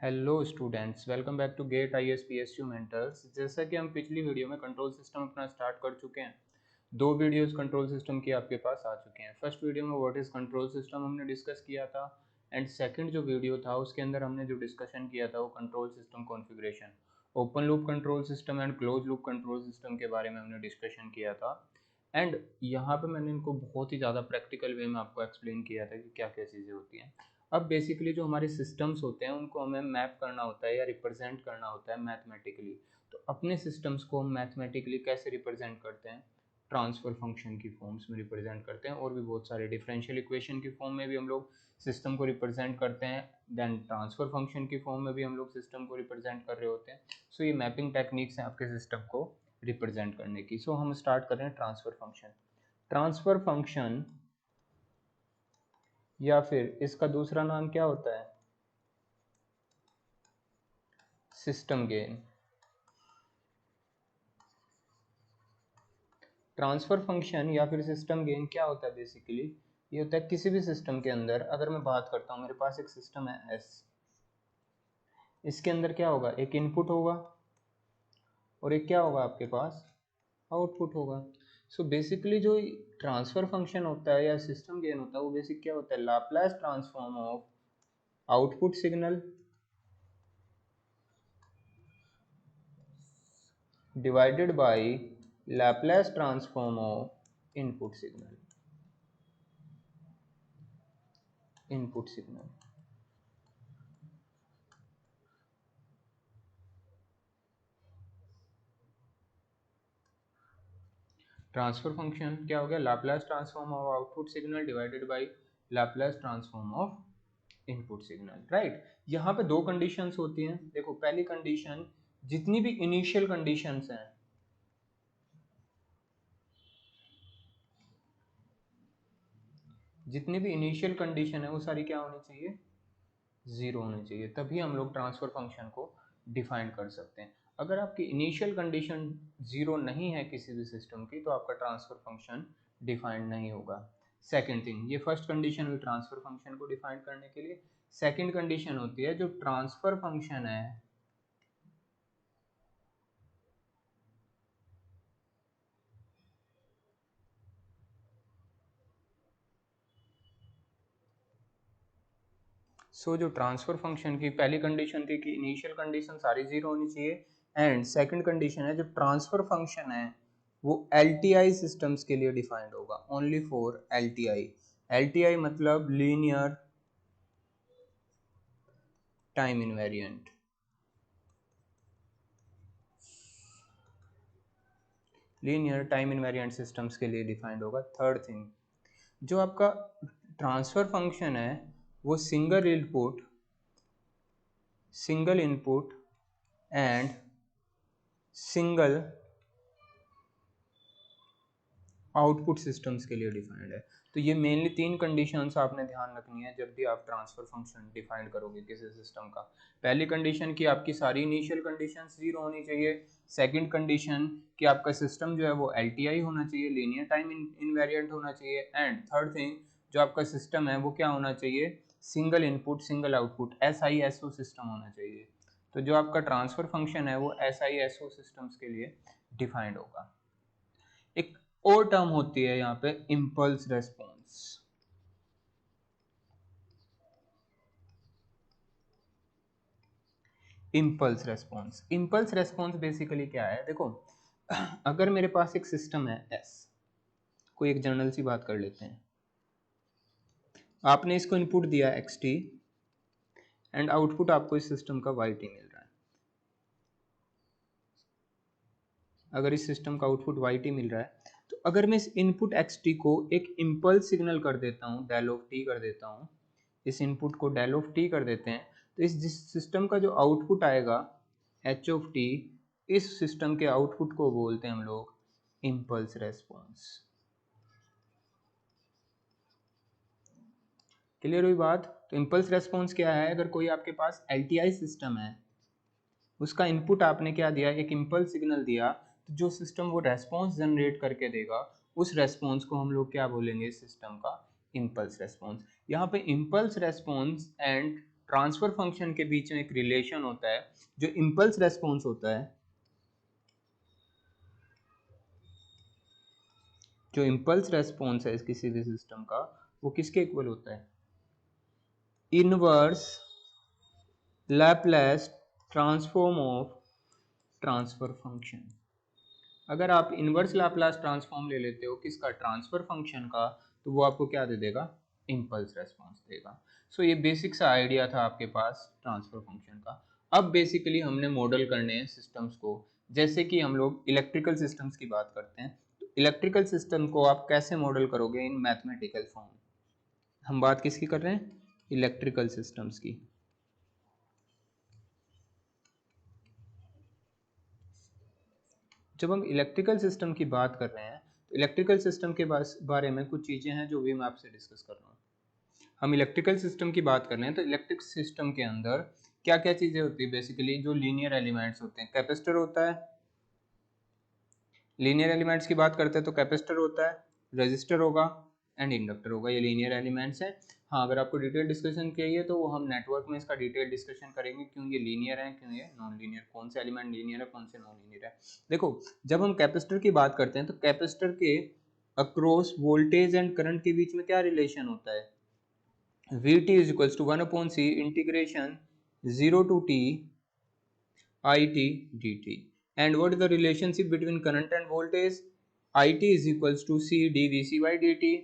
Hello students, welcome back to GATE IAS PSU mentors. जैसा कि हम पिछली वीडियो में कंट्रोल सिस्टम अपना स्टार्ट कर चुके हैं। दो वीडियोस कंट्रोल सिस्टम की आपके पास आ चुके हैं। फर्स्ट वीडियो में व्हाट इज़ कंट्रोल सिस्टम हमने डिस्कस किया था, एंड सेकंड जो वीडियो था उसके अंदर हमने जो डिस्कशन किया था वो control system configuration, open loop control system and close loop control system के बारे में हमने डिस्कशन किया था। एंड यहाँ पे मैंने इनको बहुत ही ज़्यादा प्रैक्टिकल वे में आपको एक्सप्लेन किया था कि क्या क्या चीज़ें होती हैं। अब बेसिकली जो हमारे सिस्टम्स होते हैं उनको हमें मैप करना होता है या रिप्रेजेंट करना होता है मैथमेटिकली। तो अपने सिस्टम्स को हम मैथमेटिकली कैसे रिप्रेजेंट करते हैं? ट्रांसफर फंक्शन की फॉर्म्स में रिप्रेजेंट करते हैं, और भी बहुत सारे डिफरेंशियल इक्वेशन की फॉर्म में भी हम लोग सिस्टम को रिप्रेजेंट करते हैं। देन ट्रांसफर फंक्शन की फॉर्म में भी हम लोग सिस्टम को रिप्रेजेंट कर रहे होते हैं। सो ये मैपिंग टेक्निक्स हैं आपके सिस्टम को रिप्रेजेंट करने की। सो हम स्टार्ट कर रहे हैं ट्रांसफर फंक्शन। ट्रांसफर फंक्शन या फिर इसका दूसरा नाम क्या होता है? System gain. ट्रांसफर फंक्शन या फिर सिस्टम गेन क्या होता है? बेसिकली ये होता है किसी भी सिस्टम के अंदर, अगर मैं बात करता हूँ, मेरे पास एक सिस्टम है एस, इसके अंदर क्या होगा? एक इनपुट होगा और एक क्या होगा आपके पास? आउटपुट होगा। सो बेसिकली जो ट्रांसफर फंक्शन होता है या सिस्टम गेन होता है वो बेसिक क्या होता है? Laplace transform of output signal divided by Laplace transform of input signal. Transfer function क्या हो गया? Laplace transform of output signal divided by Laplace transform of input signal. Right, यहाँ पे दो कंडीशंस होती हैं। देखो, पहली कंडीशन, जितनी भी इनिशियल कंडीशंस हैं, जितनी भी इनिशियल कंडीशन है वो सारी क्या होनी चाहिए? जीरो होनी चाहिए, तभी हम लोग ट्रांसफर फंक्शन को डिफाइन कर सकते हैं। अगर आपकी इनिशियल कंडीशन जीरो नहीं है किसी भी सिस्टम की, तो आपका ट्रांसफर फंक्शन डिफाइंड नहीं होगा। सेकंड थिंग, ये फर्स्ट कंडीशन हुई ट्रांसफर फंक्शन को डिफाइन करने के लिए। सेकंड कंडीशन होती है जो ट्रांसफर फंक्शन है जो ट्रांसफर फंक्शन की पहली कंडीशन थी कि इनिशियल कंडीशन सारी जीरो होनी चाहिए, एंड सेकंड कंडीशन है जो ट्रांसफर फंक्शन है वो LTI सिस्टम्स के लिए डिफाइंड होगा, ओनली फॉर LTI। LTI मतलब linear time invariant. Linear time invariant systems के लिए डिफाइंड होगा। थर्ड थिंग, जो आपका ट्रांसफर फंक्शन है वो single input and single output systems के लिए डिफाइंड है। तो ये मेनली तीन कंडीशंस आपने ध्यान रखनी है जब भी आप ट्रांसफर फंक्शन डिफाइन करोगे किसी सिस्टम का। पहली कंडीशन की आपकी सारी इनिशियल कंडीशंस जीरो होनी चाहिए। सेकंड कंडीशन कि आपका सिस्टम जो है वो LTI होना चाहिए, लीनियर टाइम इनवेरिएंट होना चाहिए। एंड थर्ड थिंग, जो आपका सिस्टम है वो क्या होना चाहिए? Single input single output SISO system होना चाहिए। तो जो आपका ट्रांसफर फंक्शन है वो SISO सिस्टम्स के लिए डिफाइंड होगा। एक और टर्म होती है यहाँ पे, impulse response. Impulse response basically क्या है? देखो, अगर मेरे पास एक सिस्टम है एस, कोई एक जनरल सी बात कर लेते हैं, आपने इसको इनपुट दिया xt एंड आउटपुट आपको इस सिस्टम का yt मिल रहा है। अगर इस सिस्टम का आउटपुट yt मिल रहा है, तो अगर मैं इस इनपुट xt को एक इम्पल्स सिग्नल कर देता हूँ, डेल ऑफ टी कर देता हूँ, इस इनपुट को डेल ऑफ टी कर देते हैं, तो इस जिस सिस्टम का जो आउटपुट आएगा एच ऑफ टी, इस सिस्टम के आउटपुट को बोलते हैं हम लोग इम्पल्स रेस्पॉन्स। क्लियर हुई बात? तो इम्पल्स रेस्पॉन्स क्या है? अगर कोई आपके पास LTI सिस्टम है, उसका इनपुट आपने क्या दिया? एक इम्पल्स सिग्नल दिया, तो जो सिस्टम वो रेस्पॉन्स जनरेट करके देगा उस रेस्पॉन्स को हम लोग क्या बोलेंगे? सिस्टम का इम्पल्स रेस्पॉन्स। यहाँ पे impulse response and transfer function के बीच में एक रिलेशन होता है, जो इम्पल्स रेस्पॉन्स होता है, जो इम्पल्स रेस्पॉन्स है किसी भी सिस्टम का, वो किसके इक्वल होता है, inverse Laplace transform of transfer function. अगर आप इनवर्स लैपलेस ट्रांसफॉर्म ले लेते हो किसका, ट्रांसफर फंक्शन का, तो वो आपको क्या दे देगा, इम्पल्स रेस्पॉन्स देगा। सो ये बेसिक सा आइडिया था आपके पास ट्रांसफर फंक्शन का। अब बेसिकली हमने मॉडल करने हैं सिस्टम्स को। जैसे कि हम लोग इलेक्ट्रिकल सिस्टम्स की बात करते हैं, तो इलेक्ट्रिकल सिस्टम को आप कैसे मॉडल करोगे, इन मैथमेटिकल फॉर्म। हम बात किसकी कर रहे हैं, इलेक्ट्रिकल सिस्टम्स की। जब हम इलेक्ट्रिकल सिस्टम की बात कर रहे हैं, तो इलेक्ट्रिकल सिस्टम के बारे में कुछ चीज़ें हैं जो भी मैं आपसे डिस्कस कर रहा हूँ। हम इलेक्ट्रिकल सिस्टम की बात कर रहे हैं, तो इलेक्ट्रिक सिस्टम के अंदर क्या क्या चीज़ें होती है, बेसिकली जो लीनियर एलिमेंट्स होते हैं, कैपेसिटर होता है, लीनियर एलिमेंट्स की बात करते हैं तो कैपेसिटर होता है, रेजिस्टर होगा एंड इंडक्टर होगा, ये लीनियर एलिमेंट्स हैं। हाँ, अगर आपको डिटेल डिस्कशन चाहिए तो वो हम नेटवर्क में इसका डिटेल डिस्कशन करेंगे, क्यों ये लीनियर है, क्यों ये नॉन लीनियर, कौन से एलिमेंट लीनियर है, कौन से नॉन लीनियर है। देखो, जब हम कैपेसिटर की बात करते हैं तो कैपेसिटर के अक्रॉस वोल्टेज एंड करंट के बीच में क्या रिलेशन होता है, Vt is equals to 1 upon C integration 0 to t it dt. And what is the relationship between current and voltage? It is equals to C dVc by dt.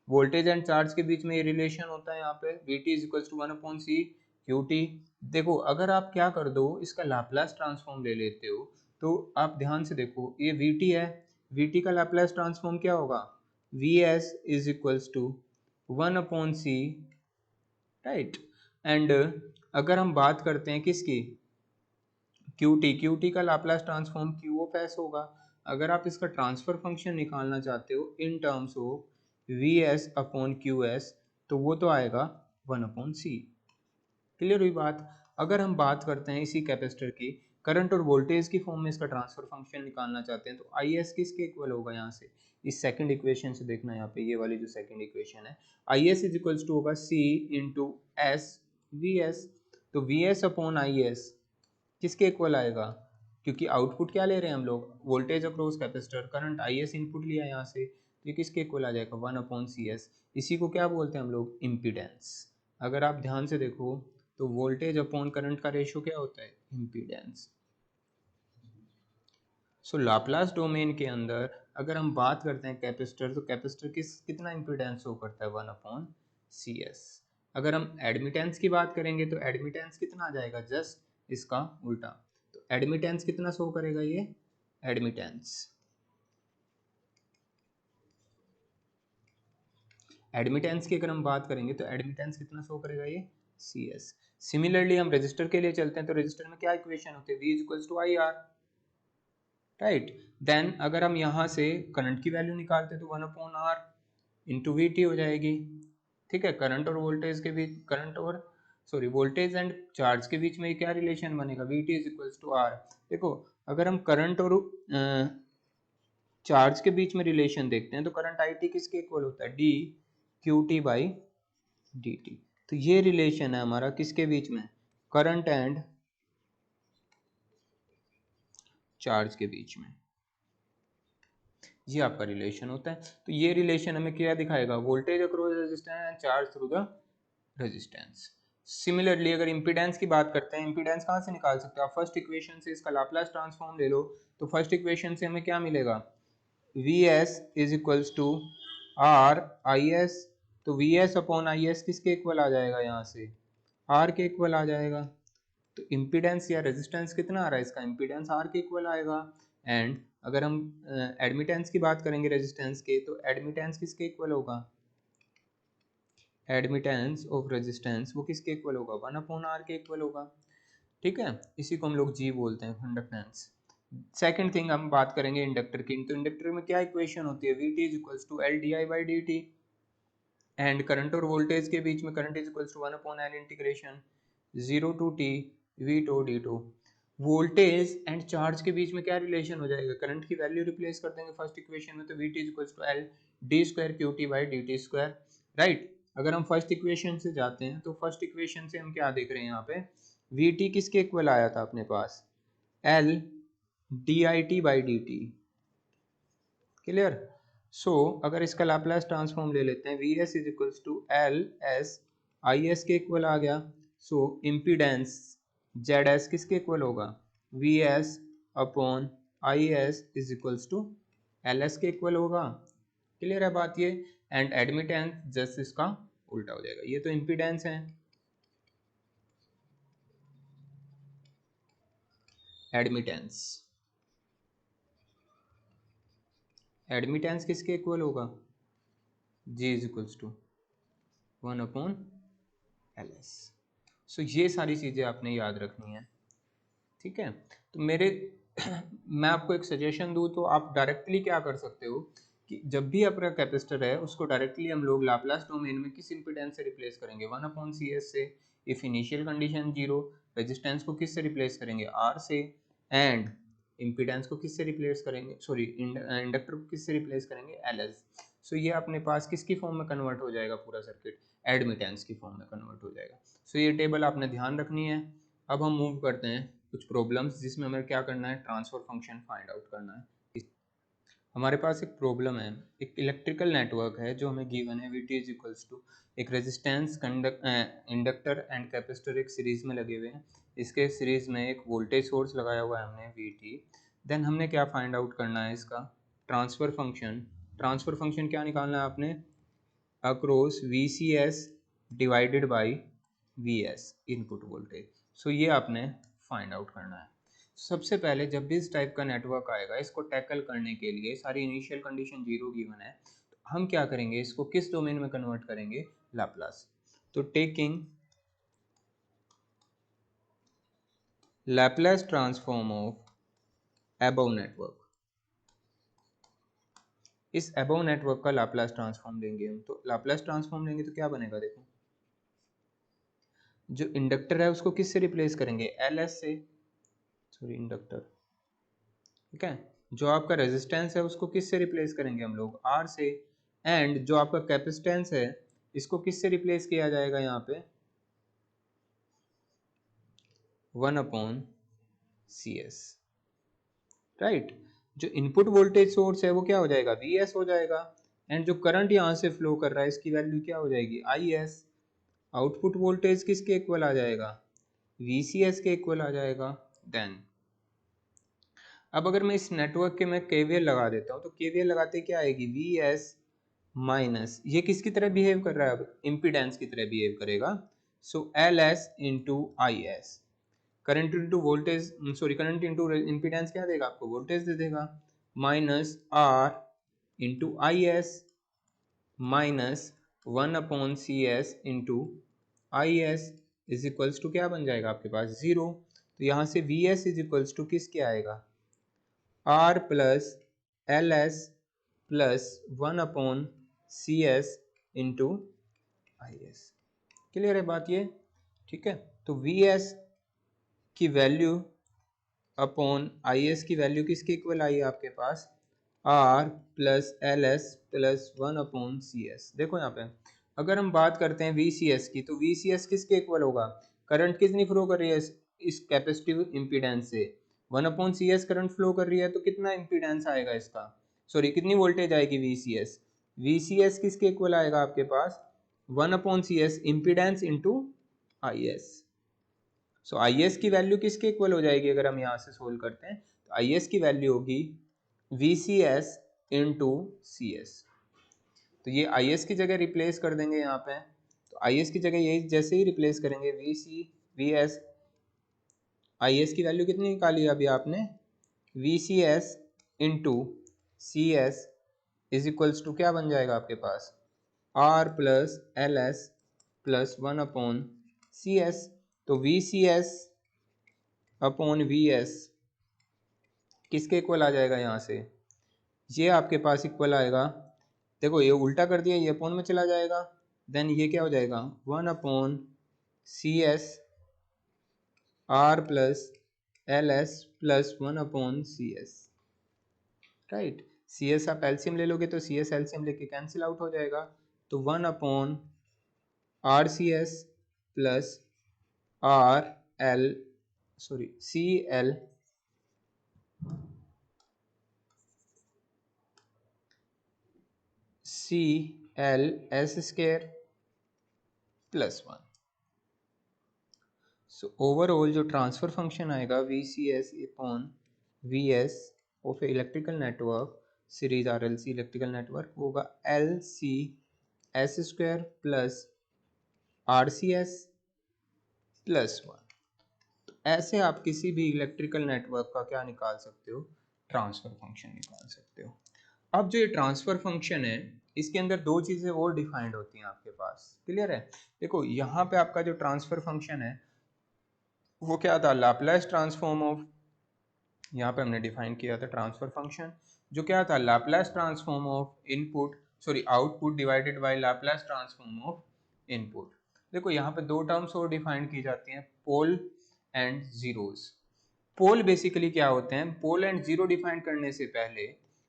Voltage and charge के बीच में ये relation होता है यहाँ पे, Vt is equals to 1 upon C qt. देखो, अगर आप क्या कर दो, इसका लाप्लास ट्रांसफॉर्म ले लेते हो, तो आप ध्यान से देखो, ये Vt है, Vt का लाप्लास ट्रांसफॉर्म क्या होगा, Vs is equals to 1 upon C, right. And अगर हम बात करते हैं किसकी, क्यूटी का Laplace transform Q of S होगा। अगर आप इसका ट्रांसफर फंक्शन निकालना चाहते हो in terms of we S upon Q S, तो वो तो आएगा 1 अपॉन सी। क्लियर हुई बात। अगर हम बात करते हैं इसी कैपेसिटर की करंट और वोल्टेज की फॉर्म में इसका ट्रांसफर फंक्शन निकालना चाहते हैं, तो आई एस किसके इक्वल होगा, यहाँ से इस सेकंड इक्वेशन से देखना, यहाँ पे ये वाली जो सेकंड इक्वेशन है, I S is equals to होगा C into S V S. तो V S upon I S किसके इक्वल आएगा, क्योंकि आउटपुट क्या ले रहे हैं हम लोग, voltage across capacitor, current I S input लिया यहाँ से, तो ये किसके इक्वल आ जाएगा, 1 अपॉन सी एस। इसी को क्या बोलते हैं हम लोग, इम्पीडेंस। अगर आप ध्यान से देखो तो वोल्टेज अपॉन करंट का रेशियो क्या होता है, इम्पीडेंस। सो लाप्लास डोमेन के अंदर अगर हम बात करते हैं कैपेसिटर, तो कैपेसिटर कितना इम्पीडेंस शो करता है, 1 अपॉन सी एस। अगर हम एडमिटेंस की बात करेंगे तो एडमिटेंस कितना आ जाएगा, जस्ट इसका उल्टा। तो एडमिटेंस कितना शो करेगा, ये एडमिटेंस की अगर हम बात करेंगे तो एडमिटेंस कितना शो करेगा, ये सी एस। सिमिलरली हम रजिस्टर के लिए चलते हैं, तो रजिस्टर में क्या इक्वेशन होती है, V is equals to I R, right. Then अगर हम यहाँ से करंट की वैल्यू निकालते हैं तो 1 upon R into V T हो जाएगी, ठीक है। करंट और वोल्टेज के बीच, वोल्टेज एंड चार्ज के बीच में क्या रिलेशन बनेगा, V T is equals to R. देखो, अगर हम करंट और चार्ज के बीच में रिलेशन देखते हैं तो करंट आई टी किसके इक्वल होता है, D Q T by D T. तो ये रिलेशन है हमारा किसके बीच में, करंट एंड चार्ज के बीच में, ये आपका रिलेशन होता है। तो ये रिलेशन हमें क्या दिखाएगा, voltage across resistance and charge through the resistance. Similarly अगर इंपीडेंस की बात करते हैं, इंपीडेंस कहाँ से निकाल सकते हो आप, फर्स्ट इक्वेशन से इसका लाप्लास ट्रांसफॉर्म ले लो, तो फर्स्ट इक्वेशन से हमें क्या मिलेगा, V S is equals to R I S. तो V S upon I S किसके इक्वल आ जाएगा, यहाँ से आर के इक्वल आ जाएगा। तो इम्पीडेंस या रेजिस्टेंस कितना आ रहा है इसका, इम्पीडेंस आर के इक्वल आएगा। एंड अगर हम एडमिटेंस की बात करेंगे रेजिस्टेंस के, तो एडमिटेंस किसके इक्वल होगा, एडमिटेंस ऑफ रेजिस्टेंस वो किसके इक्वल होगा, 1 अपॉन आर के इक्वल होगा, ठीक है। इसी को हम लोग जी बोलते हैं, कंडक्टेंस। सेकंड थिंग हम बात करेंगे इंडक्टर की, तो इंडक्टर में क्या इक्वेशन होती है, V T is equals to L D I by D T. And current और वोल्टेज के बीच में current is equals to 1 upon L integration 0 to T V to D to. Voltage and charge के बीच में क्या रिलेशन हो जाएगा, करंट की वैल्यू रिप्लेस कर देंगे फर्स्ट इक्वेशन में, तो V T is equals to L D square Q T by D T square, right. अगर हम फर्स्ट इक्वेशन से जाते हैं तो फर्स्ट इक्वेशन से हम क्या देख रहे हैं यहाँ पे, वी टी किसके इक्वल आया था अपने पास, L D I T by D T. Clear. So अगर इसका लाप्लास ट्रांसफॉर्म ले लेते हैं, V S is equals to L S I S के इक्वल आ गया। सो इम्पीडेंस जेड एस किसके इक्वल होगा, V S upon I S is equals to L S के इक्वल होगा। क्लियर है बात ये। एंड एडमिटेंस जस्ट इसका उल्टा हो जाएगा, ये तो इम्पीडेंस है, एडमिटेंस एडमिटेंस किसके इक्वल होगा, G is equals to 1 upon L S. So ये सारी चीज़ें आपने याद रखनी है, ठीक है। तो मेरे मैं आपको एक सजेशन दूँ तो आप डायरेक्टली क्या कर सकते हो कि जब भी आपका कैपेसिटर है उसको डायरेक्टली हम लोग लाप्लास डोमेन में किस इंपीडेंस से रिप्लेस करेंगे, 1 अपॉन सी एस से, इफ इनिशियल कंडीशन 0। रेजिस्टेंस को किस से रिप्लेस करेंगे, आर से। एंड इम्पीडेंस को किस से रिप्लेस करेंगे, सॉरी इंडक्टर को किस से रिप्लेस करेंगे, एल एस। सो ये अपने पास किसकी फॉर्म में कन्वर्ट हो जाएगा पूरा सर्किट, एडमिटेंस की फॉर्म में कन्वर्ट हो जाएगा। सो ये टेबल आपने ध्यान रखनी है। अब हम मूव करते हैं कुछ प्रॉब्लम्स जिसमें हमें क्या करना है, ट्रांसफर फंक्शन फाइंड आउट करना है। हमारे पास एक प्रॉब्लम है, एक इलेक्ट्रिकल नेटवर्क है जो हमें गिवन है, V T is equals to एक रेजिस्टेंस इंडक्टर एंड कैपेसिटर एक सीरीज में लगे हुए हैं, इसके सीरीज में एक वोल्टेज सोर्स लगाया हुआ है हमने वी टी। देन हमने क्या फाइंड आउट करना है, इसका ट्रांसफर फंक्शन। ट्रांसफर फंक्शन क्या निकालना है आपने, across V C S divided by V S input voltage. So ये आपने फाइंड आउट करना है। सबसे पहले जब भी इस टाइप का नेटवर्क आएगा, इसको टैकल करने के लिए सारी इनिशियल कंडीशन 0 गिवन है, तो हम क्या करेंगे, इसको किस डोमेन में कन्वर्ट करेंगे, लाप्लास। तो taking Laplace transform of above network, इस अबव नेटवर्क का लाप्लास ट्रांसफॉर्म लेंगे हम। तो लाप्लास ट्रांसफॉर्म लेंगे तो क्या बनेगा, देखो जो इंडक्टर है उसको किस से रिप्लेस करेंगे, एल एस से, सॉरी इंडक्टर, ठीक है। जो आपका रेजिस्टेंस है उसको किस से रिप्लेस करेंगे हम लोग, आर से। एंड जो आपका कैपेसिटेंस है इसको किस से रिप्लेस किया जाएगा यहाँ पे, 1 अपॉन सी एस, राइट। जो इनपुट वोल्टेज सोर्स है वो क्या हो जाएगा, वी एस हो जाएगा। एंड जो करंट यहाँ से फ्लो कर रहा है इसकी वैल्यू क्या हो जाएगी, आई एस। आउटपुट वोल्टेज किसके इक्वल आ जाएगा, वी सी एस के इक्वल आ जाएगा। देन अब अगर मैं इस नेटवर्क के मैं केवीएल लगा देता हूँ तो केवीएल लगाते क्या आएगी, वी एस माइनस, ये किसकी तरह बिहेव कर रहा है, अब इम्पीडेंस की तरह बिहेव करेगा। So L S into I S, current into voltage, sorry current into impedance क्या देगा आपको, वोल्टेज दे देगा, minus R into I S minus 1 upon C S into I S is equals to क्या बन जाएगा आपके पास, 0। तो यहाँ से V S is equals to किस क्या आएगा, R plus L S plus 1 upon C S into I S. Clear है बात ये, ठीक है। तो वी एस की वैल्यू अपॉन आई एस की वैल्यू किसके इक्वल आई है आपके पास, R plus L S plus 1 upon C S. देखो यहाँ पे अगर हम बात करते हैं वी सी एस की, तो वी सी एस किसके इक्वल होगा, करंट कितनी फ्लो कर रही है इस कैपेसिटिव इम्पीडेंस से, 1 upon C S current flow कर रही है, तो कितना इम्पीडेंस आएगा इसका, सॉरी कितनी वोल्टेज आएगी V C S, V C S किसके इक्वल आएगा आपके पास, 1 upon C S impedance into I S. So I S की वैल्यू किसके इक्वल हो जाएगी, अगर हम यहाँ से सोल्व करते हैं तो आई एस की वैल्यू होगी V C S into C S. तो ये आई एस की जगह रिप्लेस कर देंगे यहाँ पे, तो आई एस की जगह यही जैसे ही रिप्लेस करेंगे वी एस, आई एस की वैल्यू कितनी निकाली अभी आपने, V C S into C S is equals to क्या बन जाएगा आपके पास, R plus L S plus 1 upon C S. तो V C S upon V S किसके इक्वल आ जाएगा, यहाँ से ये आपके पास इक्वल आएगा, देखो ये उल्टा कर दिया, ये अपॉन में चला जाएगा, देन ये क्या हो जाएगा, 1 upon C S R plus L S plus 1 upon C S, right. C S आप एलसीएम ले लोगे तो सी एस एलसीएम लेके कैंसिल आउट हो जाएगा, तो 1 upon RCS plus RL sorry CL CL S² plus 1। So overall जो transfer function आएगा VCS upon VS of electrical network series RLC electrical network होगा LC S² plus RCS plus 1। तो ऐसे आप किसी भी इलेक्ट्रिकल नेटवर्क का क्या निकाल सकते हो, ट्रांसफर फंक्शन निकाल सकते हो। अब जो ये ट्रांसफर फंक्शन है इसके अंदर दो चीजें और डिफाइंड होती हैं आपके पास, क्लियर है। देखो यहाँ पे आपका जो ट्रांसफर फंक्शन है वो क्या था, लैपलेस ट्रांसफॉर्म ऑफ, यहाँ पे हमने डिफाइन किया था ट्रांसफर फंक्शन जो क्या था, Laplace transform of input sorry output divided by Laplace transform of input. देखो यहाँ पे दो टर्म्स और डिफाइन की जाती हैं, pole and zeros. Pole basically क्या होते हैं, पोल एंड जीरो डिफाइन करने से पहले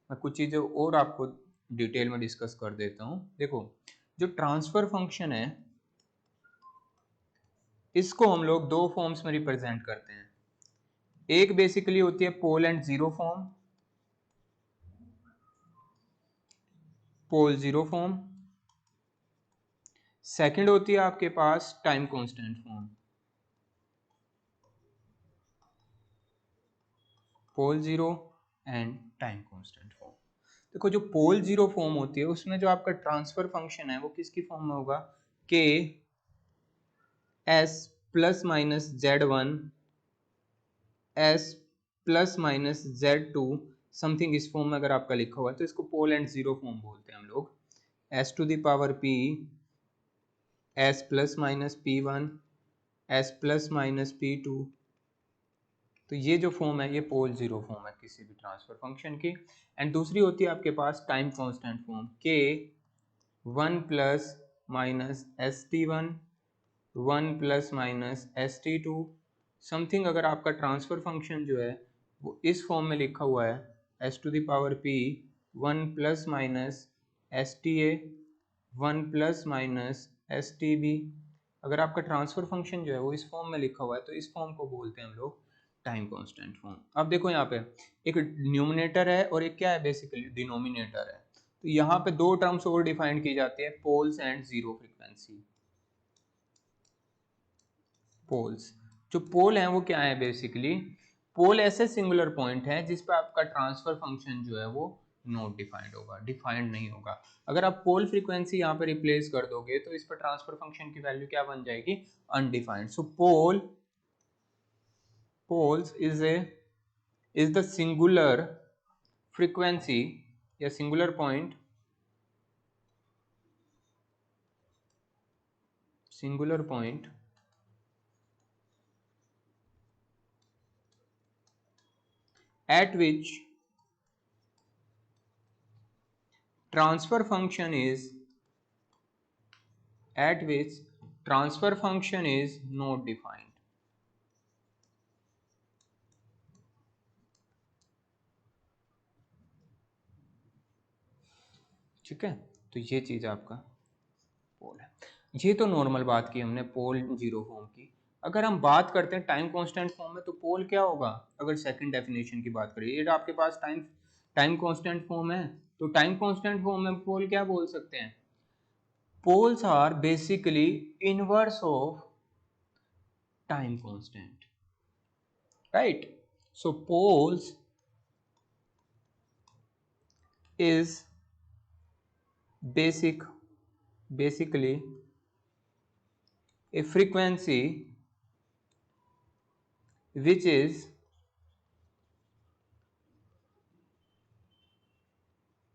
मैं कुछ चीजें और आपको डिटेल में डिस्कस कर देता हूँ। देखो जो ट्रांसफर फंक्शन है इसको हम लोग दो फॉर्म्स में रिप्रेजेंट करते हैं। एक बेसिकली होती है pole and zero form, pole zero form. Second होती है आपके पास time constant form, pole zero and time constant form. देखो जो पोल जीरो फॉर्म होती है उसमें जो आपका ट्रांसफर फंक्शन है वो किसकी फॉर्म में होगा, के S plus minus Z1 S plus minus Z2 something इस फॉर्म में अगर आपका लिखा हुआ है तो इसको पोल एंड जीरो फॉर्म बोलते हैं हम लोग। S to the power P S plus minus P1 S plus minus P2। तो ये जो फॉर्म है ये पोल जीरो फॉर्म है किसी भी ट्रांसफर फंक्शन की। एंड दूसरी होती है आपके पास टाइम कांस्टेंट फॉर्म, के 1 plus minus ST1 1 plus minus ST2 something. अगर आपका ट्रांसफर फंक्शन जो है वो इस फॉर्म में लिखा हुआ है S to the power P 1 plus minus STA 1 plus minus STB। अगर आपका ट्रांसफर फंक्शन जो है वो इस फॉर्म में लिखा हुआ है तो इस फॉर्म को बोलते हैं हम लोग टाइम कांस्टेंट फॉर्म। अब देखो यहाँ पे एक न्यूमिनेटर है और एक क्या है बेसिकली डिनोमिनेटर है। तो यहाँ पे दो टर्म्स और डिफाइन की जाती है, poles and zero frequency. Poles, जो पोल हैं वो क्या है बेसिकली, पोल ऐसे सिंगुलर पॉइंट है जिस पर आपका ट्रांसफर फंक्शन जो है वो नॉट डिफाइंड होगा, डिफाइंड नहीं होगा। अगर आप पोल फ्रीक्वेंसी यहाँ पे रिप्लेस कर दोगे तो इस पर ट्रांसफर फंक्शन की वैल्यू क्या बन जाएगी, undefined. So poles is the singular frequency या singular point, singular point at which transfer function is not defined। ठीक है, तो ये चीज आपका पोल है। ये तो नॉर्मल बात की हमने पोल जीरो फॉर्म की। अगर हम बात करते हैं टाइम कांस्टेंट फॉर्म में तो पोल क्या होगा, अगर सेकंड डेफिनेशन की बात करें, ये आपके पास टाइम टाइम कांस्टेंट फॉर्म है तो टाइम कांस्टेंट फॉर्म में पोल क्या बोल सकते हैं, poles are basically inverse of time constant, right? So poles is basically a frequency which is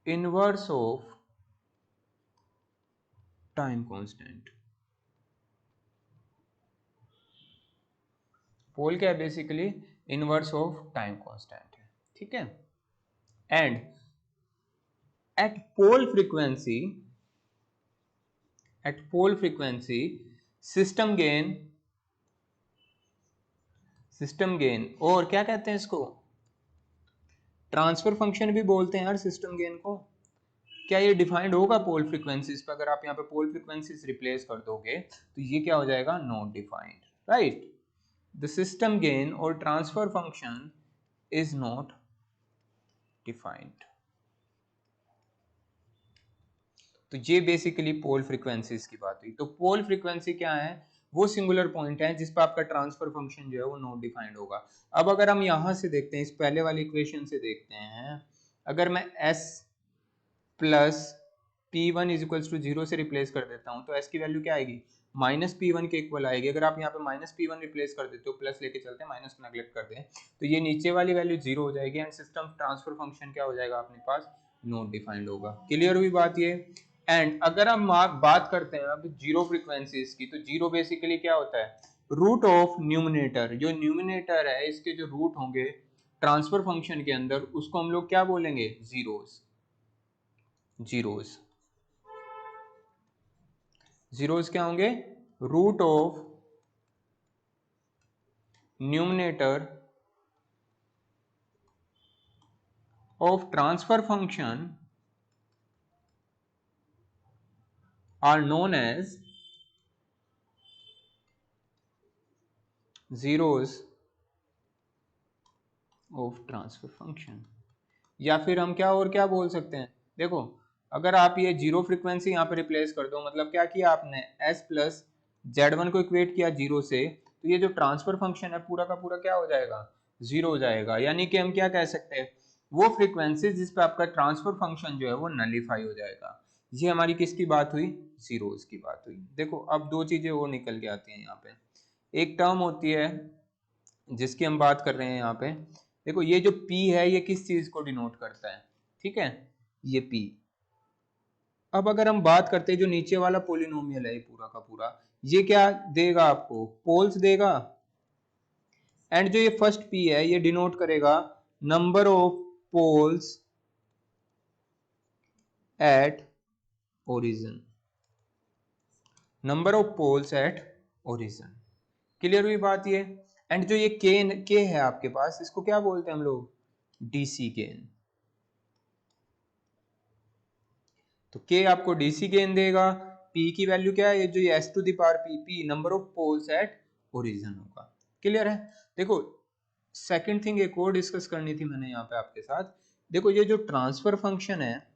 inverse of time constant। Pole क्या है basically, inverse of time constant है, ठीक है। And at pole frequency system gain और क्या कहते हैं इसको, ट्रांसफर फंक्शन भी बोलते हैं यार सिस्टम गेन को। क्या ये डिफाइंड होगा पोल फ्रीक्वेंसीज पे? अगर आप यहाँ पे पोल फ्रीक्वेंसीज रिप्लेस कर दोगे तो ये क्या हो जाएगा? Not defined, right? The system gain और transfer function is not defined. तो ये बेसिकली पोल फ्रीक्वेंसीज की बात हुई। तो पोल फ्रीक्वेंसी क्या है? वो सिंगुलर पॉइंट है जिस पर आपका ट्रांसफर फंक्शन जो है वो नॉट डिफाइंड होगा। अब अगर हम यहां से देखते हैं, इस पहले वाली इक्वेशन से देखते हैं, अगर मैं s plus P one is equals to zero से रिप्लेस कर देता हूं तो s की वैल्यू क्या आएगी? माइनस पी वन के इक्वल आएगी। अगर आप यहाँ पे माइनस पी वन रिप्लेस कर देते हो, प्लस लेके चलते हैं, माइनस को नेग्लेक्ट कर दें, तो ये नीचे वाली वैल्यू जीरो हो जाएगी एंड सिस्टम ट्रांसफर फंक्शन क्या हो जाएगा अपने पास? नॉट डिफाइंड होगा। क्लियर हुई बात ये? एंड अगर हम बात करते हैं अब जीरो फ्रीक्वेंसीज की, तो जीरो बेसिकली क्या होता है? Root of numerator. जो न्यूमिनेटर है इसके जो रूट होंगे ट्रांसफर फंक्शन के अंदर, उसको हम लोग क्या बोलेंगे? जीरोस। जीरोस जीरोस क्या होंगे? Root of numerator of transfer function are known as zeros of transfer function. या फिर हम क्या और क्या बोल सकते हैं? देखो, अगर आप ये जीरो फ्रीक्वेंसी यहाँ पे रिप्लेस कर दो, मतलब क्या किया आपने? s प्लस जेड वन को इक्वेट किया जीरो से, तो ये जो ट्रांसफर फंक्शन है पूरा का पूरा क्या हो जाएगा? जीरो हो जाएगा। यानी कि हम क्या कह सकते हैं? वो फ्रीक्वेंसी जिस पे आपका ट्रांसफर फंक्शन जो है वो नलीफाई हो जाएगा। ये हमारी किसकी बात हुई? जीरोस की बात हुई। देखो अब दो चीजें और निकल के आती हैं यहाँ पे। एक टर्म होती है जिसकी हम बात कर रहे हैं यहाँ पे। देखो ये जो P है ये किस चीज को डिनोट करता है? ठीक है, ये P। अब अगर हम बात करते हैं जो नीचे वाला पोलिनोमियल है ये पूरा का पूरा, ये क्या देगा आपको? पोल्स देगा। एंड जो ये फर्स्ट P है ये डिनोट करेगा number of poles at origin. Number of poles at origin. Clear हुई बात ये? एंड जो ये के है आपके पास, इसको क्या बोलते हैं हम लोग? DC gain. तो के आपको डीसी गेन देगा। पी की वैल्यू क्या है? ये जो S to the power P, P number of poles at origin होगा। क्लियर है? देखो सेकंड थिंग एक और डिस्कस करनी थी मैंने यहाँ पे आपके साथ। देखो ये जो ट्रांसफर फंक्शन है,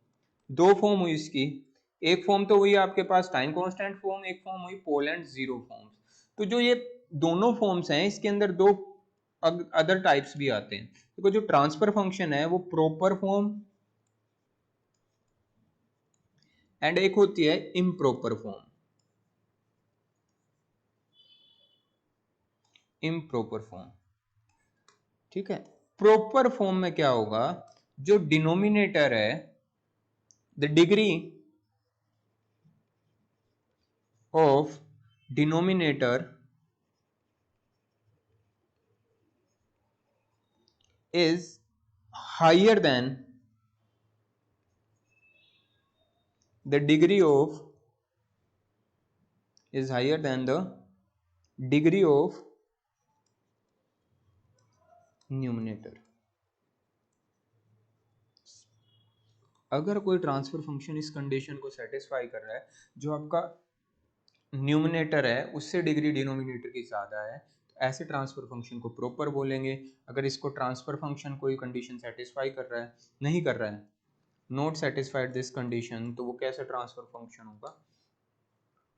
दो फॉर्म हुई इसकी। एक फॉर्म तो हुई आपके पास टाइम कांस्टेंट फॉर्म, एक फॉर्म हुई पोल एंड जीरो फॉर्म्स। तो जो ये दोनों फॉर्म्स हैं इसके अंदर दो अदर टाइप्स भी आते हैं। देखो जो ट्रांसफर फंक्शन है वो प्रॉपर फॉर्म एंड एक होती है इम्प्रॉपर फॉर्म। इम्प्रॉपर फॉर्म, ठीक है। प्रॉपर फॉर्म में क्या होगा? जो डिनोमिनेटर है, the degree of denominator is higher than the degree of is higher than the degree of numerator। अगर कोई ट्रांसफर फंक्शन इस कंडीशन को सेटिस्फाई कर रहा है, जो आपका न्यूमिनेटर है उससे डिग्री डिनोमिनेटर की ज्यादा है, तो ऐसे ट्रांसफर फंक्शन को प्रॉपर बोलेंगे। अगर इसको ट्रांसफर फंक्शन कोई कंडीशन सेटिस्फाई कर रहा है, नहीं कर रहा है, नॉट सेटिस्फाइड दिस कंडीशन, तो वो कैसे ट्रांसफर फंक्शन होगा?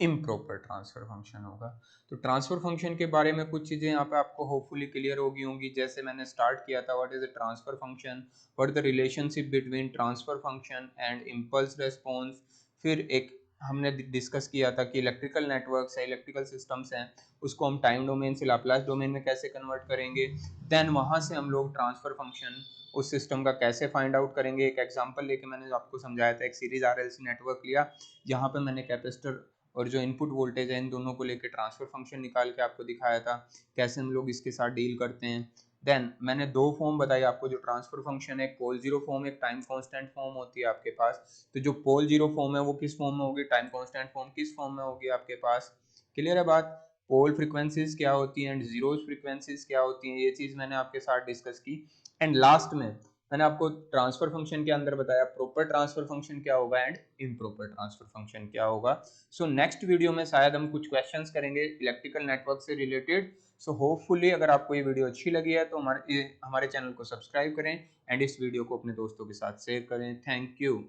इम्प्रॉपर ट्रांसफर फंक्शन होगा। तो ट्रांसफर फंक्शन के बारे में कुछ चीजें यहाँ पे आपको होपफुली क्लियर होगी होंगी। जैसे मैंने स्टार्ट किया था, what is a transfer function, what the relationship between transfer function and impulse response. फिर एक हमने डिस्कस किया था कि इलेक्ट्रिकल नेटवर्क्स है, इलेक्ट्रिकल सिस्टम्स हैं, उसको हम टाइम डोमेन से लाप्लास डोमेन में कैसे कन्वर्ट करेंगे। देन वहाँ से हम लोग ट्रांसफर फंक्शन उस सिस्टम का कैसे फाइंड आउट करेंगे। एक एग्जांपल लेके मैंने आपको समझाया था, एक सीरीज आरएलसी नेटवर्क लिया, यहाँ पे मैंने कैपेसिटर और जो इनपुट वोल्टेज है इन दोनों को लेकर ट्रांसफर फंक्शन निकाल के आपको दिखाया था कैसे हम लोग इसके साथ डील करते हैं। देन मैंने दो फॉर्म बताई आपको जो ट्रांसफर फंक्शन है, एक पोल जीरो फॉर्म, एक टाइम कांस्टेंट फॉर्म होती है आपके पास। तो जो पोल जीरो फॉर्म है वो किस फॉर्म में होगी? टाइम कांस्टेंट फॉर्म किस फॉर्म में होगी आपके पास? क्लियर है बात? पोल फ्रीक्वेंसीज क्या होती हैं एंड जीरोस फ्रीक्वेंसीज क्या होती हैं, ये चीज मैंने आपके साथ डिस्कस की। एंड लास्ट में मैंने आपको ट्रांसफर फंक्शन के अंदर बताया प्रॉपर ट्रांसफर फंक्शन क्या होगा एंड इम्प्रॉपर ट्रांसफर फंक्शन क्या होगा। सो नेक्स्ट वीडियो में शायद हम कुछ क्वेश्चंस करेंगे इलेक्ट्रिकल नेटवर्क से रिलेटेड। सो होपफुली अगर आपको ये वीडियो अच्छी लगी है तो हमारे चैनल को सब्सक्राइब करें एंड इस वीडियो को अपने दोस्तों के साथ शेयर करें। Thank you.